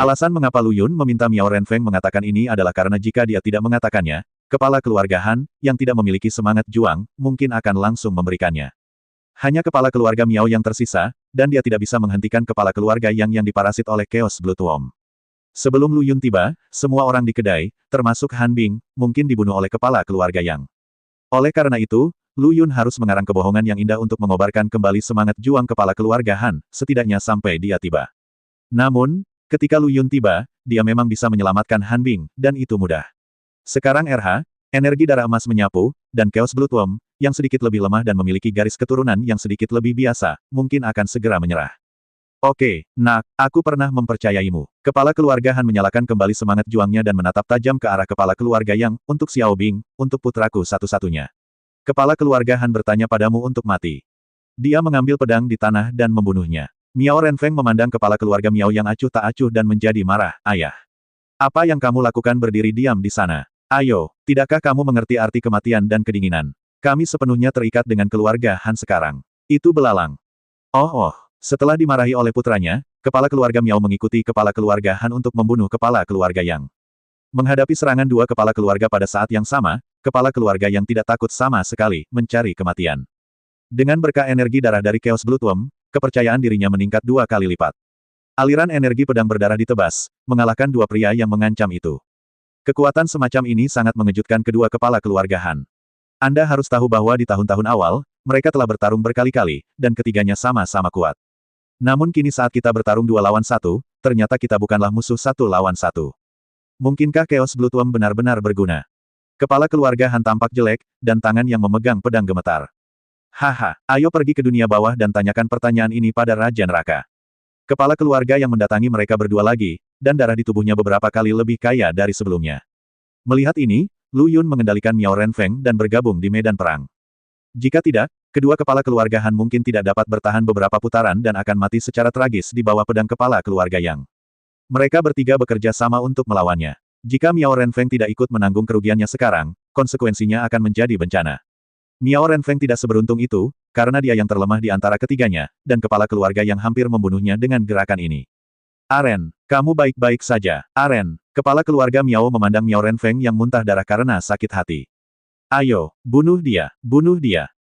Alasan mengapa Lu Yun meminta Miao Renfeng mengatakan ini adalah karena jika dia tidak mengatakannya, kepala keluarga Han, yang tidak memiliki semangat juang, mungkin akan langsung memberikannya. Hanya kepala keluarga Miao yang tersisa, dan dia tidak bisa menghentikan kepala keluarga yang diparasit oleh Chaos Bloodworm. Sebelum Lu Yun tiba, semua orang di kedai, termasuk Han Bing, mungkin dibunuh oleh kepala keluarga Yang. Oleh karena itu, Lu Yun harus mengarang kebohongan yang indah untuk mengobarkan kembali semangat juang kepala keluarga Han, setidaknya sampai dia tiba. Namun, ketika Lu Yun tiba, dia memang bisa menyelamatkan Han Bing, dan itu mudah. Sekarang RH, energi darah emas menyapu, dan Chaos Bloodworm, yang sedikit lebih lemah dan memiliki garis keturunan yang sedikit lebih biasa, mungkin akan segera menyerah. Oke, nak, aku pernah mempercayaimu. Kepala keluarga Han menyalakan kembali semangat juangnya dan menatap tajam ke arah kepala keluarga Yang, untuk Xiao Bing, untuk putraku satu-satunya. Kepala keluarga Han bertanya padamu untuk mati. Dia mengambil pedang di tanah dan membunuhnya. Miao Renfeng memandang kepala keluarga Miao yang acuh tak acuh dan menjadi marah. Ayah, apa yang kamu lakukan berdiri diam di sana? Ayo, tidakkah kamu mengerti arti kematian dan kedinginan? Kami sepenuhnya terikat dengan keluarga Han sekarang. Itu belalang. Oh. Setelah dimarahi oleh putranya, kepala keluarga Miao mengikuti kepala keluarga Han untuk membunuh kepala keluarga Yang. Menghadapi serangan dua kepala keluarga pada saat yang sama, kepala keluarga Yang tidak takut sama sekali, mencari kematian. Dengan berkah energi darah dari Chaos Bloodworm, kepercayaan dirinya meningkat 2 kali lipat. Aliran energi pedang berdarah ditebas, mengalahkan dua pria yang mengancam itu. Kekuatan semacam ini sangat mengejutkan kedua kepala keluarga Han. Anda harus tahu bahwa di tahun-tahun awal, mereka telah bertarung berkali-kali, dan ketiganya sama-sama kuat. Namun kini saat kita bertarung 2 lawan 1, ternyata kita bukanlah musuh 1 lawan 1. Mungkinkah Chaos Bloodworm benar-benar berguna? Kepala keluarga Han tampak jelek, dan tangan yang memegang pedang gemetar. Haha, ayo pergi ke dunia bawah dan tanyakan pertanyaan ini pada Raja Neraka. Kepala keluarga yang mendatangi mereka berdua lagi, dan darah di tubuhnya beberapa kali lebih kaya dari sebelumnya. Melihat ini, Lu Yun mengendalikan Miao Renfeng dan bergabung di medan perang. Jika tidak, kedua kepala keluarga Han mungkin tidak dapat bertahan beberapa putaran dan akan mati secara tragis di bawah pedang kepala keluarga Yang. Mereka bertiga bekerja sama untuk melawannya. Jika Miao Renfeng tidak ikut menanggung kerugiannya sekarang, konsekuensinya akan menjadi bencana. Miao Renfeng tidak seberuntung itu, karena dia yang terlemah di antara ketiganya, dan kepala keluarga Yang hampir membunuhnya dengan gerakan ini. Aren, kamu baik-baik saja. Aren, kepala keluarga Miao memandang Miao Renfeng yang muntah darah karena sakit hati. Ayo, bunuh dia,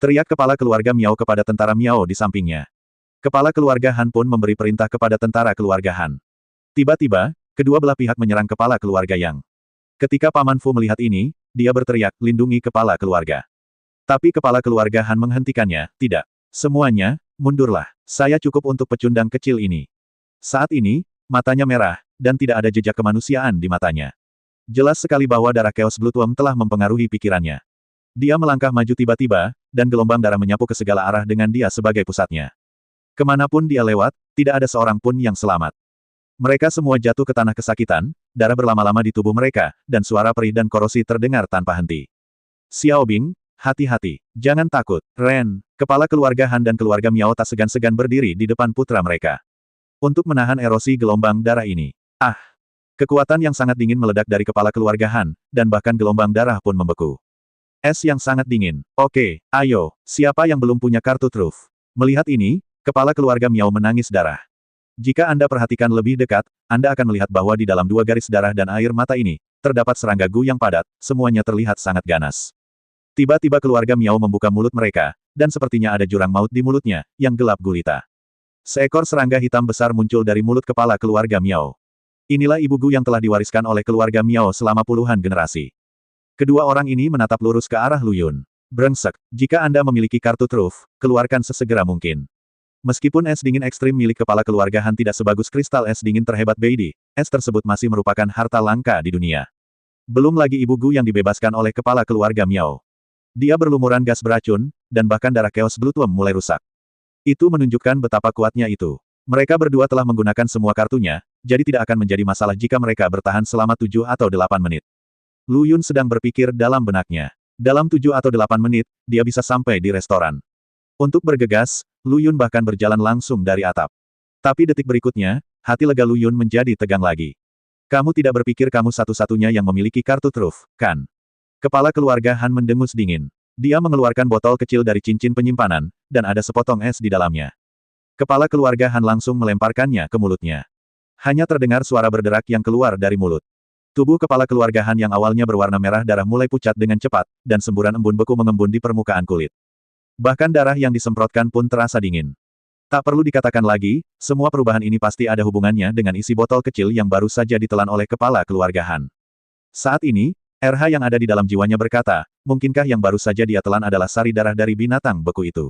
teriak kepala keluarga Miao kepada tentara Miao di sampingnya. Kepala keluarga Han pun memberi perintah kepada tentara keluarga Han. Tiba-tiba, kedua belah pihak menyerang kepala keluarga Yang. Ketika Paman Fu melihat ini, dia berteriak, lindungi kepala keluarga. Tapi kepala keluarga Han menghentikannya, tidak. Semuanya, mundurlah. Saya cukup untuk pecundang kecil ini. Saat ini, matanya merah, dan tidak ada jejak kemanusiaan di matanya. Jelas sekali bahwa darah Chaos Bloodworm telah mempengaruhi pikirannya. Dia melangkah maju tiba-tiba, dan gelombang darah menyapu ke segala arah dengan dia sebagai pusatnya. Kemanapun dia lewat, tidak ada seorang pun yang selamat. Mereka semua jatuh ke tanah kesakitan, darah berlama-lama di tubuh mereka, dan suara perih dan korosi terdengar tanpa henti. Xiao Bing, hati-hati, jangan takut. Ren, kepala keluarga Han dan keluarga Miao tak segan-segan berdiri di depan putra mereka. Untuk menahan erosi gelombang darah ini. Kekuatan yang sangat dingin meledak dari kepala keluarga Han, dan bahkan gelombang darah pun membeku. Es yang sangat dingin. Oke, ayo, siapa yang belum punya kartu truf? Melihat ini, kepala keluarga Miao menangis darah. Jika Anda perhatikan lebih dekat, Anda akan melihat bahwa di dalam dua garis darah dan air mata ini, terdapat serangga gu yang padat, semuanya terlihat sangat ganas. Tiba-tiba keluarga Miao membuka mulut mereka, dan sepertinya ada jurang maut di mulutnya, yang gelap gulita. Seekor serangga hitam besar muncul dari mulut kepala keluarga Miao. Inilah ibu gu yang telah diwariskan oleh keluarga Miao selama puluhan generasi. Kedua orang ini menatap lurus ke arah Lu Yun. Brengsek, jika Anda memiliki kartu truf, keluarkan sesegera mungkin. Meskipun es dingin ekstrim milik kepala keluarga Han tidak sebagus kristal es dingin terhebat Beidi, es tersebut masih merupakan harta langka di dunia. Belum lagi ibu gu yang dibebaskan oleh kepala keluarga Miao. Dia berlumuran gas beracun, dan bahkan darah Chaos Bloodworm mulai rusak. Itu menunjukkan betapa kuatnya itu. Mereka berdua telah menggunakan semua kartunya, jadi tidak akan menjadi masalah jika mereka bertahan selama 7 atau 8 menit. Lu Yun sedang berpikir dalam benaknya. Dalam 7 atau 8 menit, dia bisa sampai di restoran. Untuk bergegas, Lu Yun bahkan berjalan langsung dari atap. Tapi detik berikutnya, hati lega Lu Yun menjadi tegang lagi. Kamu tidak berpikir kamu satu-satunya yang memiliki kartu truf, kan? Kepala keluarga Han mendengus dingin. Dia mengeluarkan botol kecil dari cincin penyimpanan, dan ada sepotong es di dalamnya. Kepala keluarga Han langsung melemparkannya ke mulutnya. Hanya terdengar suara berderak yang keluar dari mulut. Tubuh kepala keluarga Han yang awalnya berwarna merah darah mulai pucat dengan cepat, dan semburan embun beku mengembun di permukaan kulit. Bahkan darah yang disemprotkan pun terasa dingin. Tak perlu dikatakan lagi, semua perubahan ini pasti ada hubungannya dengan isi botol kecil yang baru saja ditelan oleh kepala keluarga Han. Saat ini, RH yang ada di dalam jiwanya berkata, mungkinkah yang baru saja dia telan adalah sari darah dari binatang beku itu?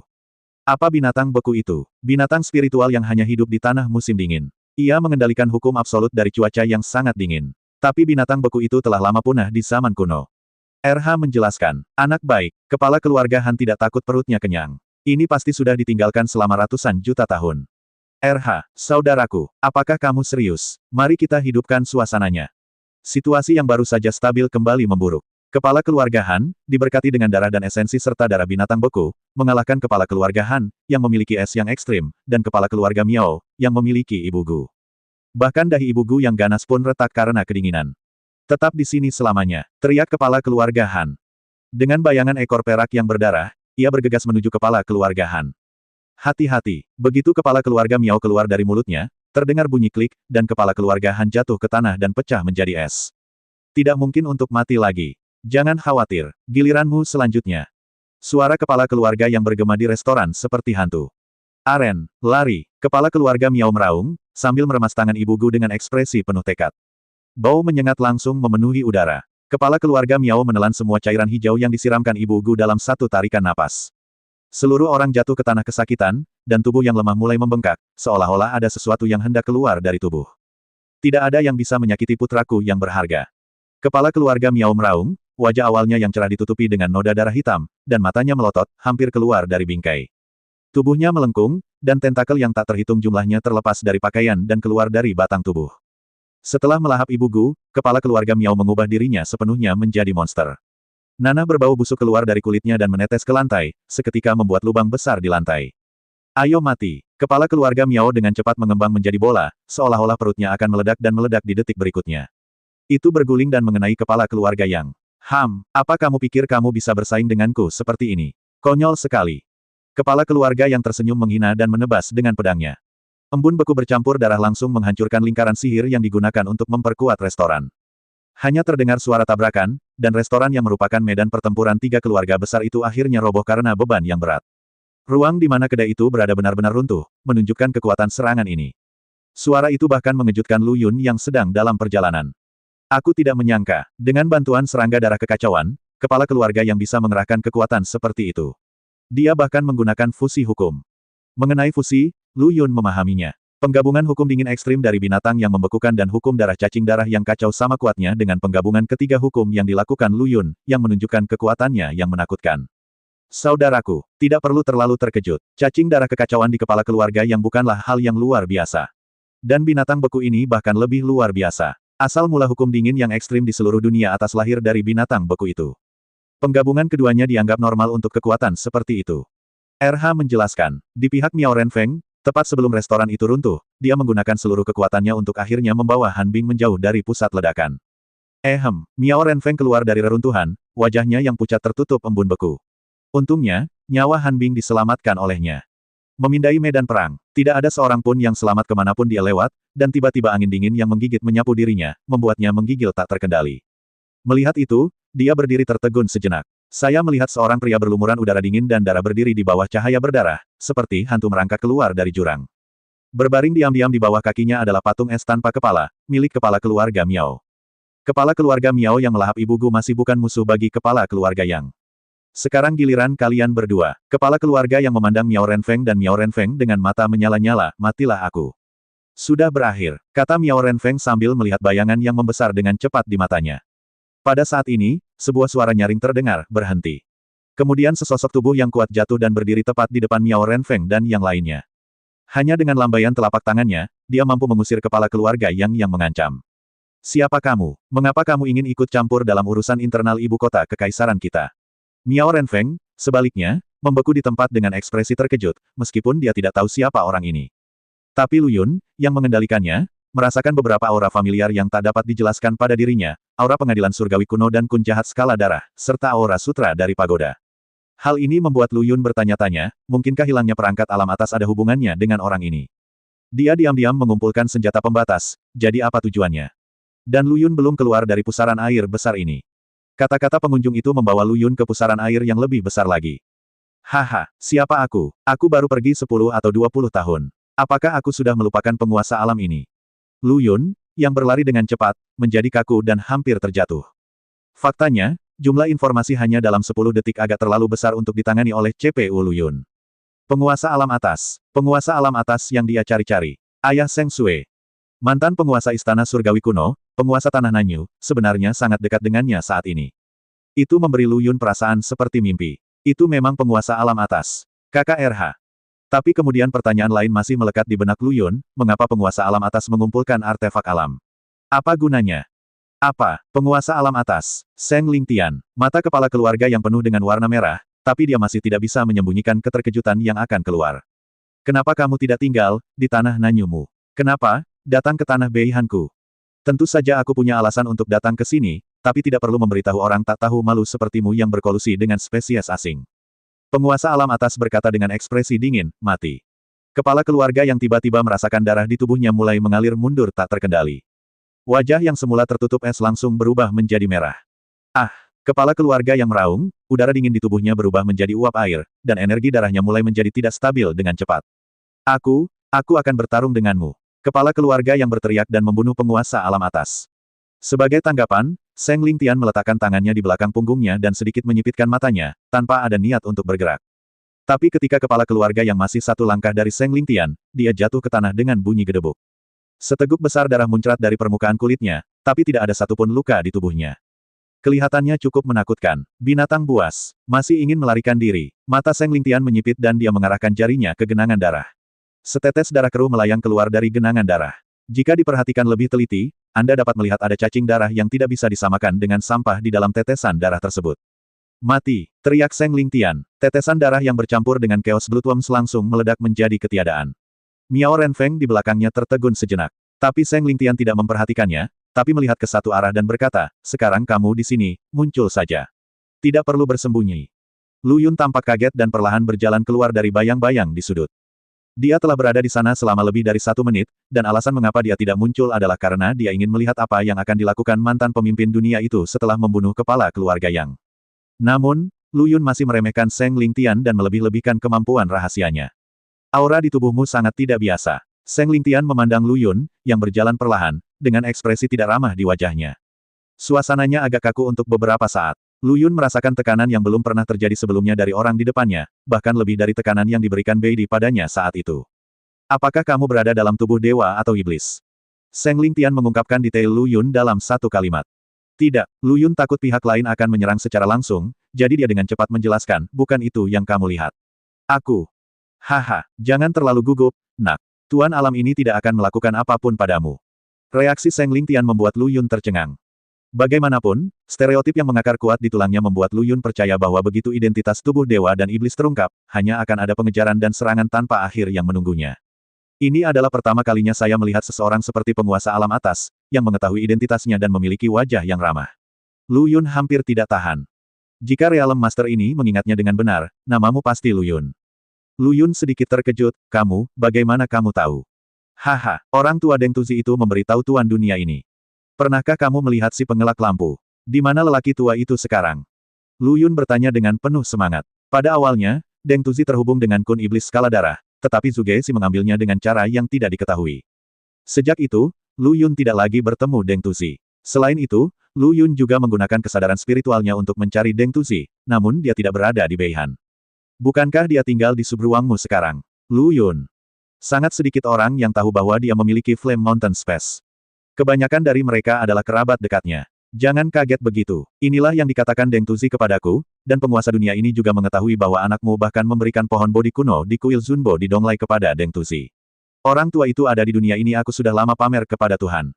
Apa binatang beku itu? Binatang spiritual yang hanya hidup di tanah musim dingin. Ia mengendalikan hukum absolut dari cuaca yang sangat dingin. Tapi binatang beku itu telah lama punah di zaman kuno. RH menjelaskan, anak baik, kepala keluarga Han tidak takut perutnya kenyang. Ini pasti sudah ditinggalkan selama ratusan juta tahun. RH, saudaraku, apakah kamu serius? Mari kita hidupkan suasananya. Situasi yang baru saja stabil kembali memburuk. Kepala keluarga Han, diberkati dengan darah dan esensi serta darah binatang beku, mengalahkan kepala keluarga Han, yang memiliki es yang ekstrim, dan kepala keluarga Miao, yang memiliki Ibu Gu. Bahkan dahi Ibu Gu yang ganas pun retak karena kedinginan. Tetap di sini selamanya, teriak kepala keluarga Han. Dengan bayangan ekor perak yang berdarah, ia bergegas menuju kepala keluarga Han. Hati-hati, begitu kepala keluarga Miao keluar dari mulutnya, terdengar bunyi klik, dan kepala keluarga Han jatuh ke tanah dan pecah menjadi es. Tidak mungkin untuk mati lagi. Jangan khawatir, giliranmu selanjutnya. Suara kepala keluarga yang bergema di restoran seperti hantu. Aren, lari, kepala keluarga Miao meraung, sambil meremas tangan Ibu Gu dengan ekspresi penuh tekad. Bau menyengat langsung memenuhi udara. Kepala keluarga Miao menelan semua cairan hijau yang disiramkan Ibu Gu dalam satu tarikan napas. Seluruh orang jatuh ke tanah kesakitan, dan tubuh yang lemah mulai membengkak, seolah-olah ada sesuatu yang hendak keluar dari tubuh. Tidak ada yang bisa menyakiti putraku yang berharga. Kepala keluarga Miao meraung, wajah awalnya yang cerah ditutupi dengan noda darah hitam, dan matanya melotot, hampir keluar dari bingkai. Tubuhnya melengkung, dan tentakel yang tak terhitung jumlahnya terlepas dari pakaian dan keluar dari batang tubuh. Setelah melahap Ibu Gu, kepala keluarga Miao mengubah dirinya sepenuhnya menjadi monster. Nanah berbau busuk keluar dari kulitnya dan menetes ke lantai, seketika membuat lubang besar di lantai. Ayo mati! Kepala keluarga Miao dengan cepat mengembang menjadi bola, seolah-olah perutnya akan meledak dan meledak di detik berikutnya. Itu berguling dan mengenai kepala keluarga Yang. Apa kamu pikir kamu bisa bersaing denganku seperti ini? Konyol sekali. Kepala keluarga yang tersenyum menghina dan menebas dengan pedangnya. Embun beku bercampur darah langsung menghancurkan lingkaran sihir yang digunakan untuk memperkuat restoran. Hanya terdengar suara tabrakan, dan restoran yang merupakan medan pertempuran tiga keluarga besar itu akhirnya roboh karena beban yang berat. Ruang di mana kedai itu berada benar-benar runtuh, menunjukkan kekuatan serangan ini. Suara itu bahkan mengejutkan Lu Yun yang sedang dalam perjalanan. Aku tidak menyangka, dengan bantuan serangga darah kekacauan, kepala keluarga yang bisa mengerahkan kekuatan seperti itu. Dia bahkan menggunakan fusi hukum. Mengenai fusi, Lu Yun memahaminya. Penggabungan hukum dingin ekstrim dari binatang yang membekukan dan hukum darah cacing darah yang kacau sama kuatnya dengan penggabungan ketiga hukum yang dilakukan Lu Yun, yang menunjukkan kekuatannya yang menakutkan. Saudaraku, tidak perlu terlalu terkejut. Cacing darah kekacauan di kepala keluarga yang bukanlah hal yang luar biasa. Dan binatang beku ini bahkan lebih luar biasa. Asal mula hukum dingin yang ekstrim di seluruh dunia atas lahir dari binatang beku itu. Penggabungan keduanya dianggap normal untuk kekuatan seperti itu. RH menjelaskan, di pihak Miao Renfeng, tepat sebelum restoran itu runtuh, dia menggunakan seluruh kekuatannya untuk akhirnya membawa Han Bing menjauh dari pusat ledakan. Miao Renfeng keluar dari reruntuhan, wajahnya yang pucat tertutup embun beku. Untungnya, nyawa Han Bing diselamatkan olehnya. Memindai medan perang, tidak ada seorang pun yang selamat kemanapun dia lewat, dan tiba-tiba angin dingin yang menggigit menyapu dirinya, membuatnya menggigil tak terkendali. Melihat itu, dia berdiri tertegun sejenak. Saya melihat seorang pria berlumuran udara dingin dan darah berdiri di bawah cahaya berdarah, seperti hantu merangkak keluar dari jurang. Berbaring diam-diam di bawah kakinya adalah patung es tanpa kepala, milik kepala keluarga Miao. Kepala keluarga Miao yang melahap Ibu Gu masih bukan musuh bagi kepala keluarga Yang. Sekarang giliran kalian berdua. Kepala keluarga yang memandang Miao Renfeng dan Miao Renfeng dengan mata menyala-nyala, matilah aku. Sudah berakhir, kata Miao Renfeng sambil melihat bayangan yang membesar dengan cepat di matanya. Pada saat ini, sebuah suara nyaring terdengar, berhenti. Kemudian sesosok tubuh yang kuat jatuh dan berdiri tepat di depan Miao Renfeng dan yang lainnya. Hanya dengan lambaian telapak tangannya, dia mampu mengusir kepala keluarga yang mengancam. Siapa kamu? Mengapa kamu ingin ikut campur dalam urusan internal ibu kota kekaisaran kita? Miao Renfeng, sebaliknya, membeku di tempat dengan ekspresi terkejut, meskipun dia tidak tahu siapa orang ini. Tapi Lu Yun, yang mengendalikannya, merasakan beberapa aura familiar yang tak dapat dijelaskan pada dirinya, aura pengadilan surgawi kuno dan kun jahat skala darah, serta aura sutra dari pagoda. Hal ini membuat Lu Yun bertanya-tanya, mungkinkah hilangnya perangkat alam atas ada hubungannya dengan orang ini? Dia diam-diam mengumpulkan senjata pembatas, jadi apa tujuannya? Dan Lu Yun belum keluar dari pusaran air besar ini. Kata-kata pengunjung itu membawa Lu Yun ke pusaran air yang lebih besar lagi. Haha, siapa aku? Aku baru pergi 10 atau 20 tahun. Apakah aku sudah melupakan penguasa alam ini? Lu Yun, yang berlari dengan cepat, menjadi kaku dan hampir terjatuh. Faktanya, jumlah informasi hanya dalam 10 detik agak terlalu besar untuk ditangani oleh CPU Lu Yun. Penguasa alam atas yang dia cari-cari. Ayah Seng Sui. Mantan penguasa istana surgawi kuno, penguasa tanah Nanyu, sebenarnya sangat dekat dengannya saat ini. Itu memberi Lu Yun perasaan seperti mimpi. Itu memang penguasa alam atas. KKRH. Tapi kemudian pertanyaan lain masih melekat di benak Lu Yun, mengapa penguasa alam atas mengumpulkan artefak alam? Apa gunanya? Apa, penguasa alam atas? Seng Lingtian, mata kepala keluarga yang penuh dengan warna merah, tapi dia masih tidak bisa menyembunyikan keterkejutan yang akan keluar. Kenapa kamu tidak tinggal di tanah Nanyumu? Kenapa datang ke tanah Beihanku? Tentu saja aku punya alasan untuk datang ke sini, tapi tidak perlu memberitahu orang tak tahu malu sepertimu yang berkolusi dengan spesies asing. Penguasa alam atas berkata dengan ekspresi dingin, mati. Kepala keluarga yang tiba-tiba merasakan darah di tubuhnya mulai mengalir mundur tak terkendali. Wajah yang semula tertutup es langsung berubah menjadi merah. Ah! Kepala keluarga yang meraung, udara dingin di tubuhnya berubah menjadi uap air, dan energi darahnya mulai menjadi tidak stabil dengan cepat. Aku akan bertarung denganmu. Kepala keluarga yang berteriak dan membunuh penguasa alam atas. Sebagai tanggapan, Seng Lingtian meletakkan tangannya di belakang punggungnya dan sedikit menyipitkan matanya, tanpa ada niat untuk bergerak. Tapi ketika kepala keluarga yang masih satu langkah dari Seng Lingtian, dia jatuh ke tanah dengan bunyi gedebuk. Seteguk besar darah muncrat dari permukaan kulitnya, tapi tidak ada satupun luka di tubuhnya. Kelihatannya cukup menakutkan. Binatang buas. Masih ingin melarikan diri. Mata Seng Lingtian menyipit dan dia mengarahkan jarinya ke genangan darah. Setetes darah keruh melayang keluar dari genangan darah. Jika diperhatikan lebih teliti, Anda dapat melihat ada cacing darah yang tidak bisa disamakan dengan sampah di dalam tetesan darah tersebut. Mati! Teriak Seng Lingtian. Tetesan darah yang bercampur dengan chaos bloodworms langsung meledak menjadi ketiadaan. Miao Renfeng di belakangnya tertegun sejenak. Tapi Seng Lingtian tidak memperhatikannya, tapi melihat ke satu arah dan berkata, sekarang kamu di sini, muncul saja. Tidak perlu bersembunyi. Lu Yun tampak kaget dan perlahan berjalan keluar dari bayang-bayang di sudut. Dia telah berada di sana selama lebih dari 1 menit, dan alasan mengapa dia tidak muncul adalah karena dia ingin melihat apa yang akan dilakukan mantan pemimpin dunia itu setelah membunuh kepala keluarga Yang. Namun, Lu Yun masih meremehkan Seng Lingtian dan melebih-lebihkan kemampuan rahasianya. Aura di tubuhmu sangat tidak biasa. Seng Lingtian memandang Lu Yun, yang berjalan perlahan, dengan ekspresi tidak ramah di wajahnya. Suasananya agak kaku untuk beberapa saat. Lu Yun merasakan tekanan yang belum pernah terjadi sebelumnya dari orang di depannya, bahkan lebih dari tekanan yang diberikan Beidi padanya saat itu. Apakah kamu berada dalam tubuh dewa atau iblis? Seng Lingtian mengungkapkan detail Lu Yun dalam satu kalimat. Tidak, Lu Yun takut pihak lain akan menyerang secara langsung, jadi dia dengan cepat menjelaskan, bukan itu yang kamu lihat. Aku. Haha, jangan terlalu gugup, nak. Tuan alam ini tidak akan melakukan apapun padamu. Reaksi Seng Lingtian membuat Lu Yun tercengang. Bagaimanapun, stereotip yang mengakar kuat di tulangnya membuat Lu Yun percaya bahwa begitu identitas tubuh dewa dan iblis terungkap, hanya akan ada pengejaran dan serangan tanpa akhir yang menunggunya. Ini adalah pertama kalinya saya melihat seseorang seperti penguasa alam atas, yang mengetahui identitasnya dan memiliki wajah yang ramah. Lu Yun hampir tidak tahan. Jika Realm Master ini mengingatnya dengan benar, namamu pasti Lu Yun. Lu Yun sedikit terkejut, kamu, bagaimana kamu tahu? Haha, orang tua Deng Tuzi itu memberitahu tuan dunia ini. Pernahkah kamu melihat si pengelak lampu? Di mana lelaki tua itu sekarang? Lu Yun bertanya dengan penuh semangat. Pada awalnya, Deng Tuzi terhubung dengan kun iblis skala darah, tetapi Zugesi mengambilnya dengan cara yang tidak diketahui. Sejak itu, Lu Yun tidak lagi bertemu Deng Tuzi. Selain itu, Lu Yun juga menggunakan kesadaran spiritualnya untuk mencari Deng Tuzi, namun dia tidak berada di Beihan. Bukankah dia tinggal di Subruangmu sekarang? Lu Yun. Sangat sedikit orang yang tahu bahwa dia memiliki Flame Mountain Space. Kebanyakan dari mereka adalah kerabat dekatnya. Jangan kaget begitu. Inilah yang dikatakan Deng Tuzi kepadaku, dan penguasa dunia ini juga mengetahui bahwa anakmu bahkan memberikan pohon bodi kuno di kuil Zunbo di Donglai kepada Deng Tuzi. Orang tua itu ada di dunia ini aku sudah lama pamer kepada Tuhan.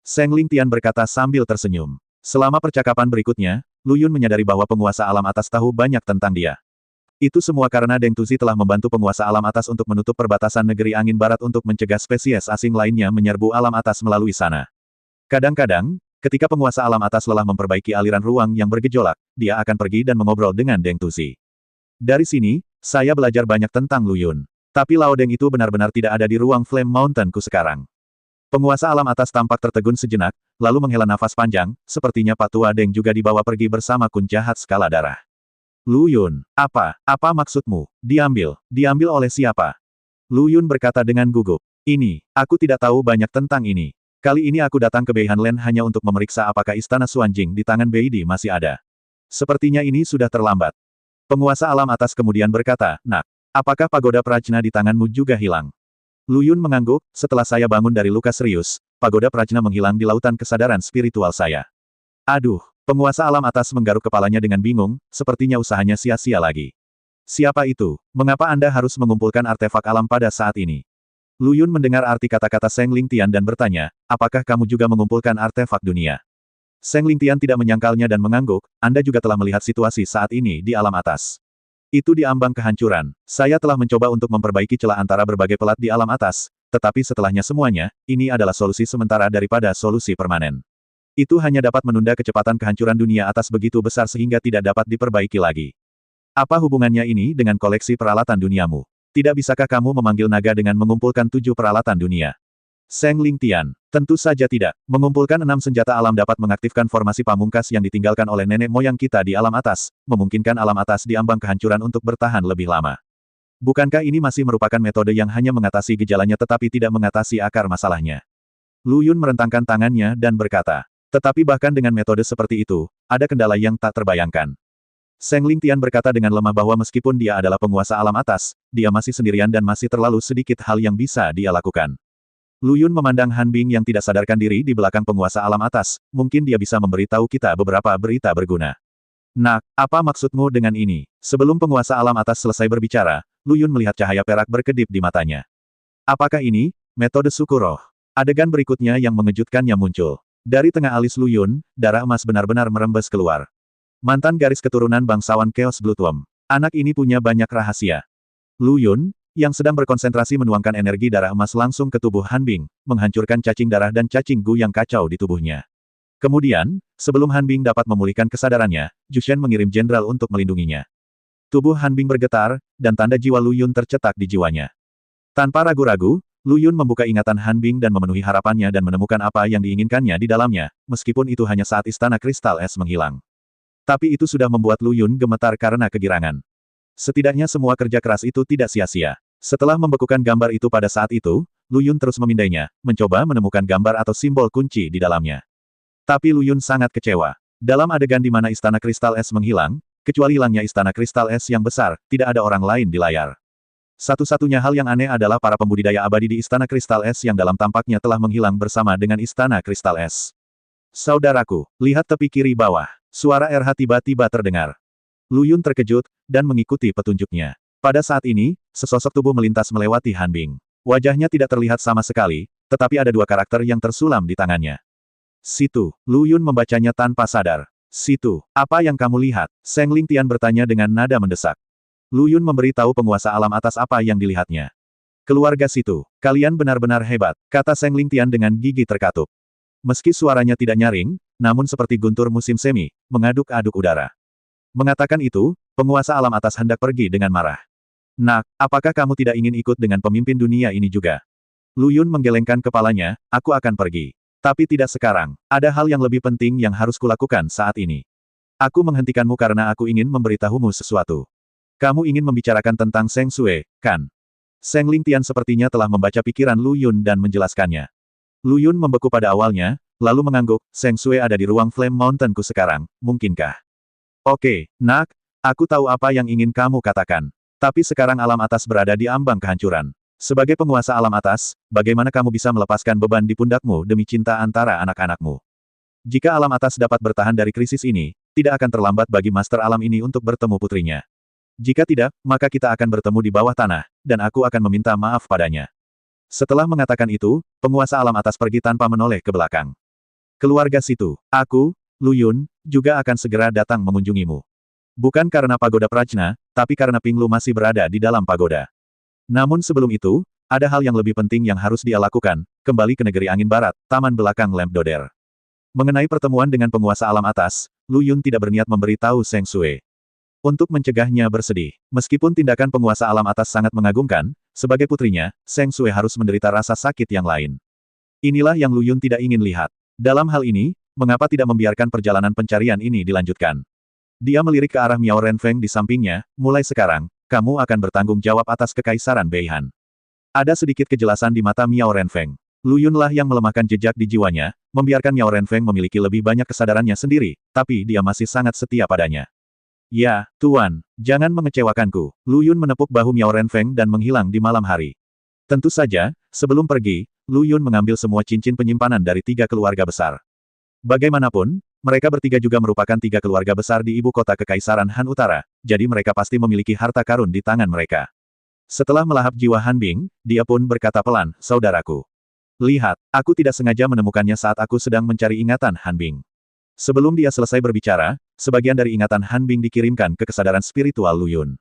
Seng Lingtian berkata sambil tersenyum. Selama percakapan berikutnya, Lu Yun menyadari bahwa penguasa alam atas tahu banyak tentang dia. Itu semua karena Deng Tuzi telah membantu penguasa alam atas untuk menutup perbatasan negeri angin barat untuk mencegah spesies asing lainnya menyerbu alam atas melalui sana. Kadang-kadang, ketika penguasa alam atas lelah memperbaiki aliran ruang yang bergejolak, dia akan pergi dan mengobrol dengan Deng Tuzi. Dari sini, saya belajar banyak tentang Lu Yun. Tapi Lao Deng itu benar-benar tidak ada di ruang Flame Mountain-ku sekarang. Penguasa alam atas tampak tertegun sejenak, lalu menghela nafas panjang, sepertinya Pak Tua Deng juga dibawa pergi bersama kun jahat skala darah. Lu Yun, apa maksudmu? Diambil oleh siapa? Lu Yun berkata dengan gugup. Ini, aku tidak tahu banyak tentang ini. Kali ini aku datang ke Beihanland hanya untuk memeriksa apakah istana Xuanjing di tangan Beidi masih ada. Sepertinya ini sudah terlambat. Penguasa alam atas kemudian berkata, Nak, apakah pagoda prajna di tanganmu juga hilang? Lu Yun mengangguk, setelah saya bangun dari luka serius, pagoda prajna menghilang di lautan kesadaran spiritual saya. Aduh, penguasa alam atas menggaruk kepalanya dengan bingung, sepertinya usahanya sia-sia lagi. Siapa itu? Mengapa Anda harus mengumpulkan artefak alam pada saat ini? Lu Yun mendengar arti kata-kata Seng Lingtian dan bertanya, apakah kamu juga mengumpulkan artefak dunia? Seng Lingtian tidak menyangkalnya dan mengangguk, Anda juga telah melihat situasi saat ini di alam atas. Itu di ambang kehancuran. Saya telah mencoba untuk memperbaiki celah antara berbagai pelat di alam atas, tetapi setelahnya semuanya, ini adalah solusi sementara daripada solusi permanen. Itu hanya dapat menunda kecepatan kehancuran dunia atas begitu besar sehingga tidak dapat diperbaiki lagi. Apa hubungannya ini dengan koleksi peralatan duniamu? Tidak bisakah kamu memanggil naga dengan mengumpulkan 7 peralatan dunia? Seng Lingtian, tentu saja tidak. Mengumpulkan 6 senjata alam dapat mengaktifkan formasi pamungkas yang ditinggalkan oleh nenek moyang kita di alam atas, memungkinkan alam atas di ambang kehancuran untuk bertahan lebih lama. Bukankah ini masih merupakan metode yang hanya mengatasi gejalanya tetapi tidak mengatasi akar masalahnya? Lu Yun merentangkan tangannya dan berkata, tetapi bahkan dengan metode seperti itu, ada kendala yang tak terbayangkan. Seng Lingtian berkata dengan lemah bahwa meskipun dia adalah penguasa alam atas, dia masih sendirian dan masih terlalu sedikit hal yang bisa dia lakukan. Lu Yun memandang Han Bing yang tidak sadarkan diri di belakang penguasa alam atas, mungkin dia bisa memberitahu kita beberapa berita berguna. Nak, apa maksudmu dengan ini? Sebelum penguasa alam atas selesai berbicara, Lu Yun melihat cahaya perak berkedip di matanya. Apakah ini metode suku roh? Adegan berikutnya yang mengejutkannya muncul. Dari tengah alis Lu Yun, darah emas benar-benar merembes keluar. Mantan garis keturunan bangsawan Chaos Bloodworm. Anak ini punya banyak rahasia. Lu Yun, yang sedang berkonsentrasi menuangkan energi darah emas langsung ke tubuh Han Bing, menghancurkan cacing darah dan cacing gu yang kacau di tubuhnya. Kemudian, sebelum Han Bing dapat memulihkan kesadarannya, Ju Shen mengirim jenderal untuk melindunginya. Tubuh Han Bing bergetar, dan tanda jiwa Lu Yun tercetak di jiwanya. Tanpa ragu-ragu, Lu Yun membuka ingatan Han Bing dan memenuhi harapannya dan menemukan apa yang diinginkannya di dalamnya, meskipun itu hanya saat istana kristal es menghilang. Tapi itu sudah membuat Lu Yun gemetar karena kegirangan. Setidaknya semua kerja keras itu tidak sia-sia. Setelah membekukan gambar itu pada saat itu, Lu Yun terus memindainya, mencoba menemukan gambar atau simbol kunci di dalamnya. Tapi Lu Yun sangat kecewa. Dalam adegan di mana istana kristal es menghilang, kecuali hilangnya istana kristal es yang besar, tidak ada orang lain di layar. Satu-satunya hal yang aneh adalah para pembudidaya abadi di istana kristal es yang dalam tampaknya telah menghilang bersama dengan istana kristal es. Saudaraku, lihat tepi kiri bawah. Suara RH tiba-tiba terdengar. Lu Yun terkejut, dan mengikuti petunjuknya. Pada saat ini, sesosok tubuh melintas melewati Han Bing. Wajahnya tidak terlihat sama sekali, tetapi ada 2 karakter yang tersulam di tangannya. Situ, Lu Yun membacanya tanpa sadar. Situ, apa yang kamu lihat? Seng Lingtian bertanya dengan nada mendesak. Lu Yun memberitahu penguasa alam atas apa yang dilihatnya. Keluarga Situ, kalian benar-benar hebat, kata Seng Lingtian dengan gigi terkatup. Meski suaranya tidak nyaring, namun seperti guntur musim semi, mengaduk-aduk udara. Mengatakan itu, penguasa alam atas hendak pergi dengan marah. Nak, apakah kamu tidak ingin ikut dengan pemimpin dunia ini juga? Lu Yun menggelengkan kepalanya, aku akan pergi. Tapi tidak sekarang, ada hal yang lebih penting yang harus kulakukan saat ini. Aku menghentikanmu karena aku ingin memberitahumu sesuatu. Kamu ingin membicarakan tentang Seng Sue, kan? Seng Lingtian sepertinya telah membaca pikiran Lu Yun dan menjelaskannya. Lu Yun membeku pada awalnya, lalu mengangguk, Seng Sue ada di ruang Flame Mountain-ku sekarang, mungkinkah? Oke, Nak, aku tahu apa yang ingin kamu katakan. Tapi sekarang alam atas berada di ambang kehancuran. Sebagai penguasa alam atas, bagaimana kamu bisa melepaskan beban di pundakmu demi cinta antara anak-anakmu? Jika alam atas dapat bertahan dari krisis ini, tidak akan terlambat bagi Master Alam ini untuk bertemu putrinya. Jika tidak, maka kita akan bertemu di bawah tanah, dan aku akan meminta maaf padanya. Setelah mengatakan itu, penguasa alam atas pergi tanpa menoleh ke belakang. Keluarga Situ, aku, Lu Yun, juga akan segera datang mengunjungimu. Bukan karena pagoda Prajna, tapi karena Ping Lu masih berada di dalam pagoda. Namun sebelum itu, ada hal yang lebih penting yang harus dia lakukan, kembali ke negeri angin barat, taman belakang Lamp Doder. Mengenai pertemuan dengan penguasa alam atas, Lu Yun tidak berniat memberitahu Seng Sue. Untuk mencegahnya bersedih, meskipun tindakan penguasa alam atas sangat mengagumkan, sebagai putrinya, Seng Sue harus menderita rasa sakit yang lain. Inilah yang Lu Yun tidak ingin lihat. Dalam hal ini, mengapa tidak membiarkan perjalanan pencarian ini dilanjutkan? Dia melirik ke arah Miao Renfeng di sampingnya, mulai sekarang, kamu akan bertanggung jawab atas kekaisaran Beihan. Ada sedikit kejelasan di mata Miao Renfeng. Lu Yunlah yang melemahkan jejak di jiwanya, membiarkan Miao Renfeng memiliki lebih banyak kesadarannya sendiri, tapi dia masih sangat setia padanya. Ya, Tuan, jangan mengecewakanku. Lu Yun menepuk bahu Miao Renfeng dan menghilang di malam hari. Tentu saja, sebelum pergi, Lu Yun mengambil semua cincin penyimpanan dari 3 keluarga besar. Bagaimanapun, mereka bertiga juga merupakan 3 keluarga besar di ibu kota Kekaisaran Han Utara, jadi mereka pasti memiliki harta karun di tangan mereka. Setelah melahap jiwa Han Bing, dia pun berkata pelan, saudaraku. Lihat, aku tidak sengaja menemukannya saat aku sedang mencari ingatan Han Bing. Sebelum dia selesai berbicara, sebagian dari ingatan Han Bing dikirimkan ke kesadaran spiritual Lu Yun.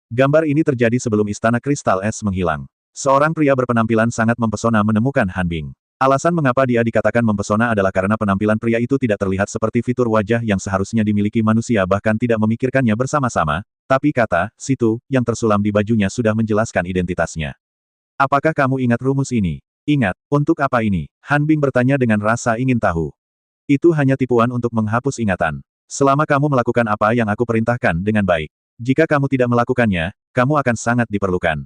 Gambar ini terjadi sebelum istana kristal es menghilang. Seorang pria berpenampilan sangat mempesona menemukan Han Bing. Alasan mengapa dia dikatakan mempesona adalah karena penampilan pria itu tidak terlihat seperti fitur wajah yang seharusnya dimiliki manusia bahkan tidak memikirkannya bersama-sama, tapi kata, situ, yang tersulam di bajunya sudah menjelaskan identitasnya. Apakah kamu ingat rumus ini? Ingat, untuk apa ini? Han Bing bertanya dengan rasa ingin tahu. Itu hanya tipuan untuk menghapus ingatan. Selama kamu melakukan apa yang aku perintahkan dengan baik. Jika kamu tidak melakukannya, kamu akan sangat diperlukan.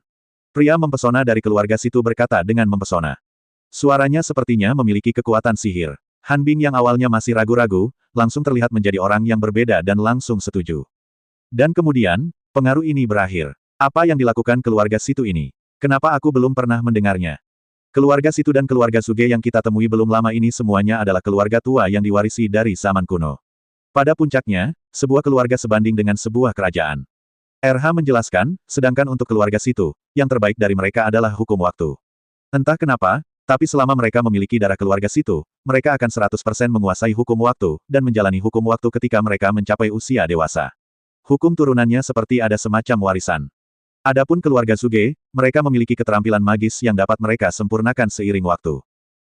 Pria mempesona dari keluarga situ berkata dengan mempesona. Suaranya sepertinya memiliki kekuatan sihir. Han Bing yang awalnya masih ragu-ragu, langsung terlihat menjadi orang yang berbeda dan langsung setuju. Dan kemudian, pengaruh ini berakhir. Apa yang dilakukan keluarga situ ini? Kenapa aku belum pernah mendengarnya? Keluarga situ dan keluarga Suge yang kita temui belum lama ini semuanya adalah keluarga tua yang diwarisi dari zaman kuno. Pada puncaknya, sebuah keluarga sebanding dengan sebuah kerajaan. RH menjelaskan, sedangkan untuk keluarga situ, yang terbaik dari mereka adalah hukum waktu. Entah kenapa, tapi selama mereka memiliki darah keluarga situ, mereka akan 100% menguasai hukum waktu, dan menjalani hukum waktu ketika mereka mencapai usia dewasa. Hukum turunannya seperti ada semacam warisan. Adapun keluarga Suge, mereka memiliki keterampilan magis yang dapat mereka sempurnakan seiring waktu.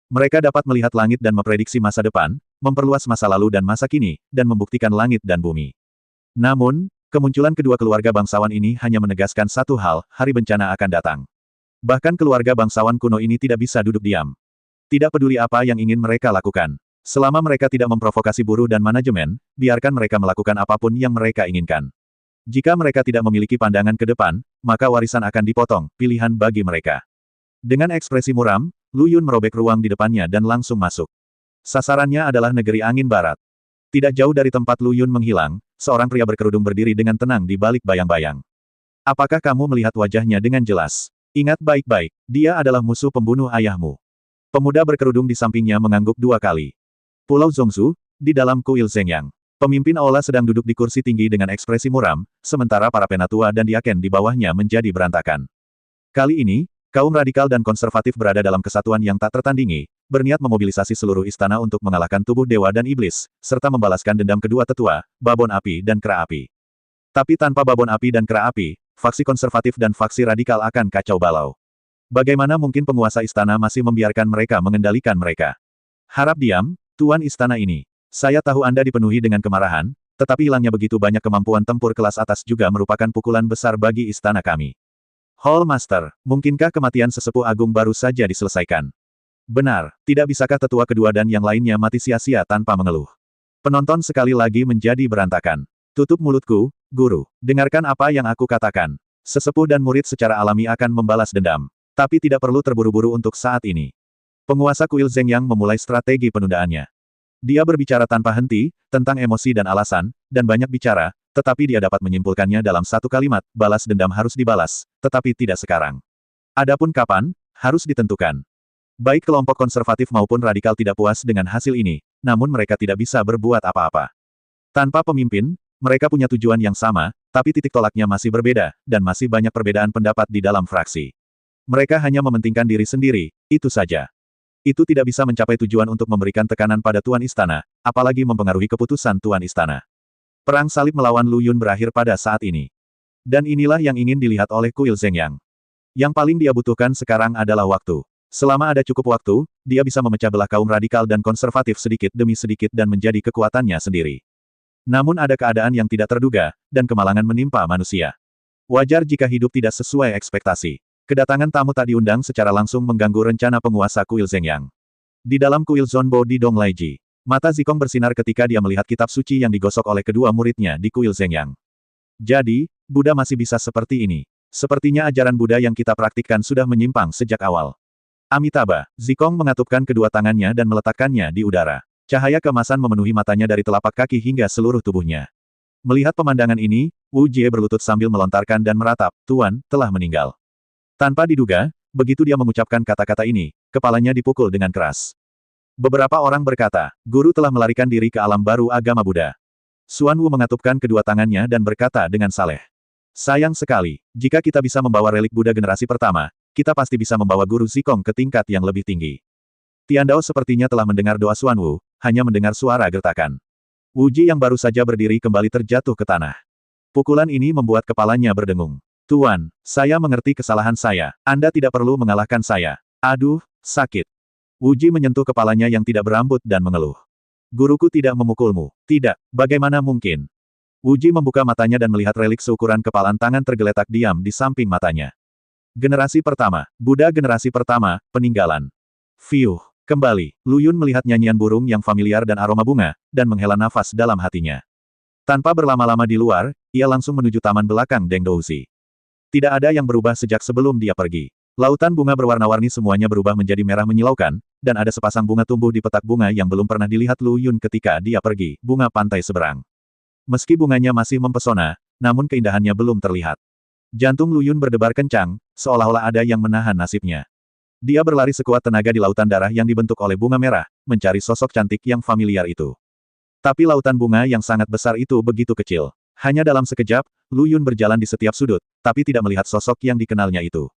Mereka dapat melihat langit dan memprediksi masa depan, memperluas masa lalu dan masa kini, dan membuktikan langit dan bumi. Namun, kemunculan kedua keluarga bangsawan ini hanya menegaskan satu hal, hari bencana akan datang. Bahkan keluarga bangsawan kuno ini tidak bisa duduk diam. Tidak peduli apa yang ingin mereka lakukan. Selama mereka tidak memprovokasi buruh dan manajemen, biarkan mereka melakukan apapun yang mereka inginkan. Jika mereka tidak memiliki pandangan ke depan, maka warisan akan dipotong, pilihan bagi mereka. Dengan ekspresi muram, Lu Yun merobek ruang di depannya dan langsung masuk. Sasarannya adalah negeri angin barat. Tidak jauh dari tempat Lu Yun menghilang, seorang pria berkerudung berdiri dengan tenang di balik bayang-bayang. Apakah kamu melihat wajahnya dengan jelas? Ingat baik-baik, dia adalah musuh pembunuh ayahmu. Pemuda berkerudung di sampingnya mengangguk 2 kali. Pulau Zhongzhou, di dalam kuil Zhengyang. Pemimpin aula sedang duduk di kursi tinggi dengan ekspresi muram, sementara para penatua dan diaken di bawahnya menjadi berantakan. Kali ini, kaum radikal dan konservatif berada dalam kesatuan yang tak tertandingi, berniat memobilisasi seluruh istana untuk mengalahkan tubuh dewa dan iblis, serta membalaskan dendam kedua tetua, Babon Api dan Kera Api. Tapi tanpa Babon Api dan Kera Api, faksi konservatif dan faksi radikal akan kacau balau. Bagaimana mungkin penguasa istana masih membiarkan mereka mengendalikan mereka? Harap diam, Tuan Istana ini. Saya tahu Anda dipenuhi dengan kemarahan, tetapi hilangnya begitu banyak kemampuan tempur kelas atas juga merupakan pukulan besar bagi istana kami. Hall Master, mungkinkah kematian sesepuh agung baru saja diselesaikan? Benar, tidak bisakah tetua kedua dan yang lainnya mati sia-sia tanpa mengeluh? Penonton sekali lagi menjadi berantakan. Tutup mulutku, guru. Dengarkan apa yang aku katakan. Sesepuh dan murid secara alami akan membalas dendam. Tapi tidak perlu terburu-buru untuk saat ini. Penguasa kuil Zhengyang memulai strategi penundaannya. Dia berbicara tanpa henti, tentang emosi dan alasan, dan banyak bicara, tetapi dia dapat menyimpulkannya dalam satu kalimat, balas dendam harus dibalas, tetapi tidak sekarang. Adapun kapan, harus ditentukan. Baik kelompok konservatif maupun radikal tidak puas dengan hasil ini, namun mereka tidak bisa berbuat apa-apa. Tanpa pemimpin, mereka punya tujuan yang sama, tapi titik tolaknya masih berbeda, dan masih banyak perbedaan pendapat di dalam fraksi. Mereka hanya mementingkan diri sendiri, itu saja. Itu tidak bisa mencapai tujuan untuk memberikan tekanan pada Tuan Istana, apalagi mempengaruhi keputusan Tuan Istana. Perang salib melawan Lu Yun berakhir pada saat ini. Dan inilah yang ingin dilihat oleh kuil Zhengyang. Yang paling dia butuhkan sekarang adalah waktu. Selama ada cukup waktu, dia bisa memecah belah kaum radikal dan konservatif sedikit demi sedikit dan menjadi kekuatannya sendiri. Namun ada keadaan yang tidak terduga, dan kemalangan menimpa manusia. Wajar jika hidup tidak sesuai ekspektasi. Kedatangan tamu tak diundang secara langsung mengganggu rencana penguasa kuil Zhengyang. Di dalam kuil Zonbo di Donglaiji, mata Zikong bersinar ketika dia melihat kitab suci yang digosok oleh kedua muridnya di kuil Zhengyang. Jadi, Buddha masih bisa seperti ini. Sepertinya ajaran Buddha yang kita praktikkan sudah menyimpang sejak awal. Amitabha, Zikong mengatupkan kedua tangannya dan meletakkannya di udara. Cahaya keemasan memenuhi matanya dari telapak kaki hingga seluruh tubuhnya. Melihat pemandangan ini, Wu Jie berlutut sambil melontarkan dan meratap, "Tuan, telah meninggal." Tanpa diduga, begitu dia mengucapkan kata-kata ini, kepalanya dipukul dengan keras. Beberapa orang berkata, guru telah melarikan diri ke alam baru agama Buddha. Xuan Wu mengatupkan kedua tangannya dan berkata dengan saleh. Sayang sekali, jika kita bisa membawa relik Buddha generasi pertama, kita pasti bisa membawa guru Zikong ke tingkat yang lebih tinggi. Tiandao sepertinya telah mendengar doa Xuan Wu, hanya mendengar suara gertakan. Wu Ji yang baru saja berdiri kembali terjatuh ke tanah. Pukulan ini membuat kepalanya berdengung. Tuan, saya mengerti kesalahan saya. Anda tidak perlu mengalahkan saya. Aduh, sakit. Wu Ji menyentuh kepalanya yang tidak berambut dan mengeluh. Guruku tidak memukulmu. Tidak, bagaimana mungkin? Wu Ji membuka matanya dan melihat relik seukuran kepalan tangan tergeletak diam di samping matanya. Generasi pertama, Buddha generasi pertama, peninggalan. Fiuh, kembali, Lu Yun melihat nyanyian burung yang familiar dan aroma bunga, dan menghela nafas dalam hatinya. Tanpa berlama-lama di luar, ia langsung menuju taman belakang Deng Douzi. Tidak ada yang berubah sejak sebelum dia pergi. Lautan bunga berwarna-warni semuanya berubah menjadi merah menyilaukan, dan ada sepasang bunga tumbuh di petak bunga yang belum pernah dilihat Lu Yun ketika dia pergi, bunga pantai seberang. Meski bunganya masih mempesona, namun keindahannya belum terlihat. Jantung Lu Yun berdebar kencang, seolah-olah ada yang menahan nasibnya. Dia berlari sekuat tenaga di lautan darah yang dibentuk oleh bunga merah, mencari sosok cantik yang familiar itu. Tapi lautan bunga yang sangat besar itu begitu kecil. Hanya dalam sekejap, Lu Yun berjalan di setiap sudut, tapi tidak melihat sosok yang dikenalnya itu.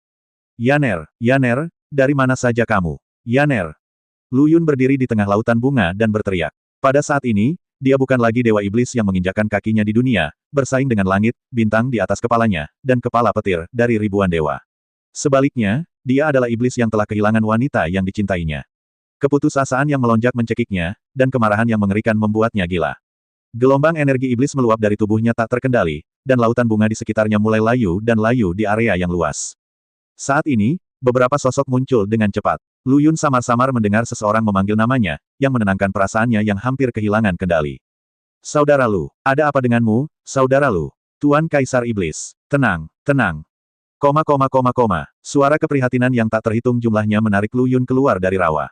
Yaner, Yaner, dari mana saja kamu? Yaner. Lu Yun berdiri di tengah lautan bunga dan berteriak. Pada saat ini, dia bukan lagi dewa iblis yang menginjakan kakinya di dunia, bersaing dengan langit, bintang di atas kepalanya, dan kepala petir dari ribuan dewa. Sebaliknya, dia adalah iblis yang telah kehilangan wanita yang dicintainya. Keputusasaan yang melonjak mencekiknya, dan kemarahan yang mengerikan membuatnya gila. Gelombang energi iblis meluap dari tubuhnya tak terkendali, dan lautan bunga di sekitarnya mulai layu dan layu di area yang luas. Saat ini, beberapa sosok muncul dengan cepat. Lu Yun samar-samar mendengar seseorang memanggil namanya, yang menenangkan perasaannya yang hampir kehilangan kendali. Saudara Lu, ada apa denganmu, saudara Lu? Tuan Kaisar Iblis. Tenang, tenang. Suara keprihatinan yang tak terhitung jumlahnya menarik Lu Yun keluar dari rawa.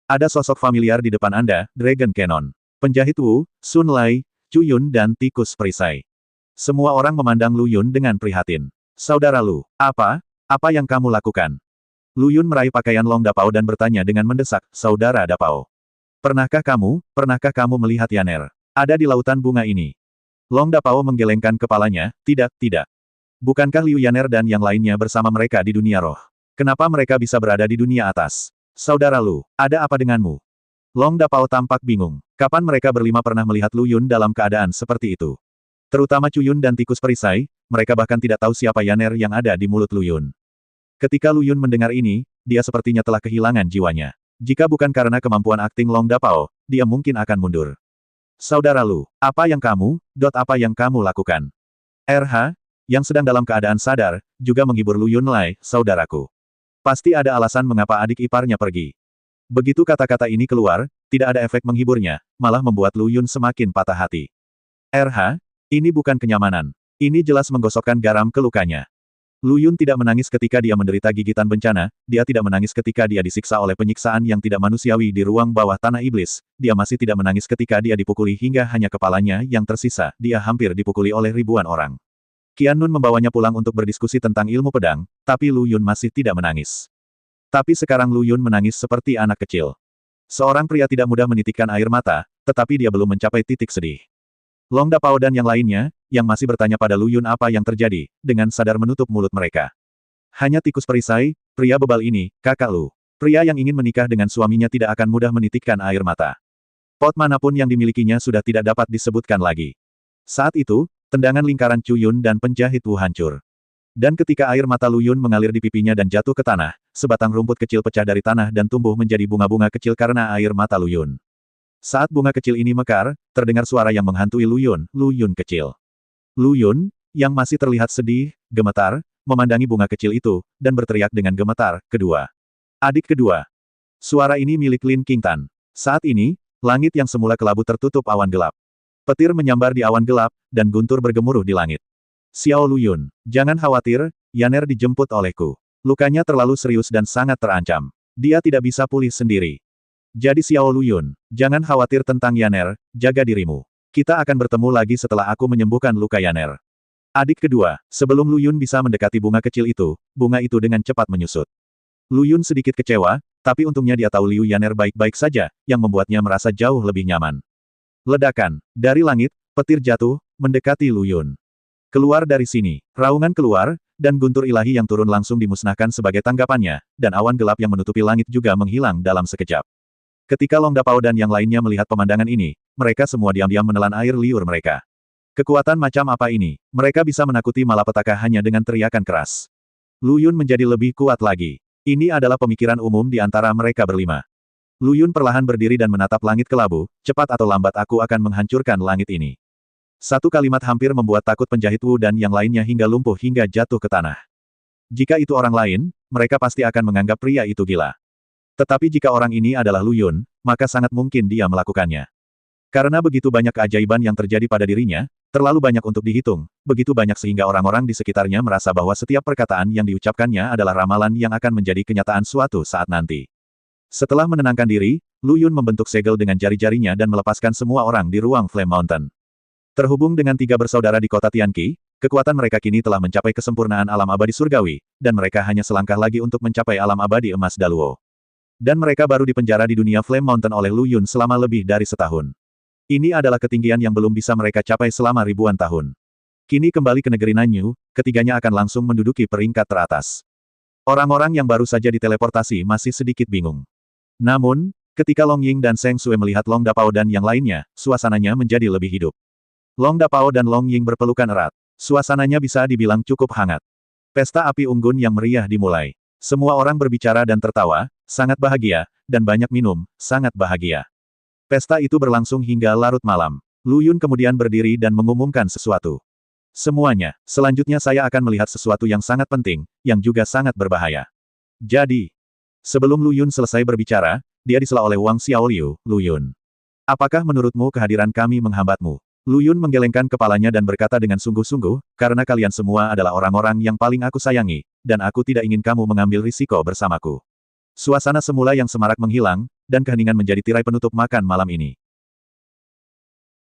Ada sosok familiar di depan Anda, Dragon Cannon. Penjahit Wu, Sun Lai, Chu Yun dan tikus perisai. Semua orang memandang Lu Yun dengan prihatin. Saudara Lu, apa yang kamu lakukan? Lu Yun meraih pakaian Long Dapao dan bertanya dengan mendesak, Saudara Dapao. Pernahkah kamu melihat Yaner? Ada di lautan bunga ini. Long Dapao menggelengkan kepalanya, tidak. Bukankah Liu Yaner dan yang lainnya bersama mereka di dunia roh? Kenapa mereka bisa berada di dunia atas? Saudara Lu, ada apa denganmu? Long Dapao tampak bingung. Kapan mereka berlima pernah melihat Lu Yun dalam keadaan seperti itu? Terutama Chu Yun dan tikus perisai, mereka bahkan tidak tahu siapa Yaner yang ada di mulut Lu Yun. Ketika Lu Yun mendengar ini, dia sepertinya telah kehilangan jiwanya. Jika bukan karena kemampuan akting Long Dapao, dia mungkin akan mundur. Saudara Lu, apa yang kamu lakukan? RH, yang sedang dalam keadaan sadar, juga menghibur Lu Yun Lai, saudaraku. Pasti ada alasan mengapa adik iparnya pergi. Begitu kata-kata ini keluar, tidak ada efek menghiburnya, malah membuat Lu Yun semakin patah hati. RH, ini bukan kenyamanan. Ini jelas menggosokkan garam ke lukanya. Lu Yun tidak menangis ketika dia menderita gigitan bencana, dia tidak menangis ketika dia disiksa oleh penyiksaan yang tidak manusiawi di ruang bawah tanah iblis, dia masih tidak menangis ketika dia dipukuli hingga hanya kepalanya yang tersisa, dia hampir dipukuli oleh ribuan orang. Qian Nun membawanya pulang untuk berdiskusi tentang ilmu pedang, tapi Lu Yun masih tidak menangis. Tapi sekarang Lu Yun menangis seperti anak kecil. Seorang pria tidak mudah menitikkan air mata, tetapi dia belum mencapai titik sedih. Long Dapao dan yang lainnya, yang masih bertanya pada Lu Yun apa yang terjadi, dengan sadar menutup mulut mereka. Hanya tikus perisai, pria bebal ini, kakak Lu. Pria yang ingin menikah dengan suaminya tidak akan mudah menitikkan air mata. Pot manapun yang dimilikinya sudah tidak dapat disebutkan lagi. Saat itu, tendangan lingkaran Chu Yun dan penjahit Wu hancur. Dan ketika air mata Lu Yun mengalir di pipinya dan jatuh ke tanah, sebatang rumput kecil pecah dari tanah dan tumbuh menjadi bunga-bunga kecil karena air mata Lu Yun. Saat bunga kecil ini mekar, terdengar suara yang menghantui Lu Yun kecil. Lu Yun, yang masih terlihat sedih, gemetar, memandangi bunga kecil itu, dan berteriak dengan gemetar, kedua. Adik kedua. Suara ini milik Lin Qingtan. Saat ini, langit yang semula kelabu tertutup awan gelap. Petir menyambar di awan gelap, dan guntur bergemuruh di langit. Xiao Luyun, jangan khawatir, Yaner dijemput olehku. Lukanya terlalu serius dan sangat terancam. Dia tidak bisa pulih sendiri. Jadi Xiao Luyun, jangan khawatir tentang Yaner, jaga dirimu. Kita akan bertemu lagi setelah aku menyembuhkan luka Yaner. Adik kedua, sebelum Luyun bisa mendekati bunga kecil itu, bunga itu dengan cepat menyusut. Luyun sedikit kecewa, tapi untungnya dia tahu Liu Yaner baik-baik saja, yang membuatnya merasa jauh lebih nyaman. Ledakan. Dari langit, petir jatuh, mendekati Luyun. Keluar dari sini. Raungan keluar, dan guntur ilahi yang turun langsung dimusnahkan sebagai tanggapannya, dan awan gelap yang menutupi langit juga menghilang dalam sekejap. Ketika Long Dapao dan yang lainnya melihat pemandangan ini, mereka semua diam-diam menelan air liur mereka. Kekuatan macam apa ini? Mereka bisa menakuti malapetaka hanya dengan teriakan keras. Luyun menjadi lebih kuat lagi. Ini adalah pemikiran umum di antara mereka berlima. Luyun perlahan berdiri dan menatap langit kelabu, cepat atau lambat aku akan menghancurkan langit ini. Satu kalimat hampir membuat takut penjahit Wu dan yang lainnya hingga lumpuh hingga jatuh ke tanah. Jika itu orang lain, mereka pasti akan menganggap pria itu gila. Tetapi jika orang ini adalah Luyun, maka sangat mungkin dia melakukannya. Karena begitu banyak keajaiban yang terjadi pada dirinya, terlalu banyak untuk dihitung, begitu banyak sehingga orang-orang di sekitarnya merasa bahwa setiap perkataan yang diucapkannya adalah ramalan yang akan menjadi kenyataan suatu saat nanti. Setelah menenangkan diri, Luyun membentuk segel dengan jari-jarinya dan melepaskan semua orang di ruang Flame Mountain. Terhubung dengan tiga bersaudara di kota Tianqi, kekuatan mereka kini telah mencapai kesempurnaan alam abadi surgawi, dan mereka hanya selangkah lagi untuk mencapai alam abadi emas Daluo. Dan mereka baru dipenjara di dunia Flame Mountain oleh Luyun selama lebih dari setahun. Ini adalah ketinggian yang belum bisa mereka capai selama ribuan tahun. Kini kembali ke negeri Nanyu, ketiganya akan langsung menduduki peringkat teratas. Orang-orang yang baru saja diteleportasi masih sedikit bingung. Namun, ketika Long Ying dan Seng Sui melihat Long Dapao dan yang lainnya, suasananya menjadi lebih hidup. Long Dapao dan Long Ying berpelukan erat. Suasananya bisa dibilang cukup hangat. Pesta api unggun yang meriah dimulai. Semua orang berbicara dan tertawa, sangat bahagia, dan banyak minum, sangat bahagia. Pesta itu berlangsung hingga larut malam. Luyun kemudian berdiri dan mengumumkan sesuatu. Semuanya, selanjutnya saya akan melihat sesuatu yang sangat penting, yang juga sangat berbahaya. Jadi, sebelum Luyun selesai berbicara, dia disela oleh Wang Xiaoliu, Luyun. Apakah menurutmu kehadiran kami menghambatmu? Luyun menggelengkan kepalanya dan berkata dengan sungguh-sungguh, karena kalian semua adalah orang-orang yang paling aku sayangi, dan aku tidak ingin kamu mengambil risiko bersamaku. Suasana semula yang semarak menghilang, dan keheningan menjadi tirai penutup makan malam ini.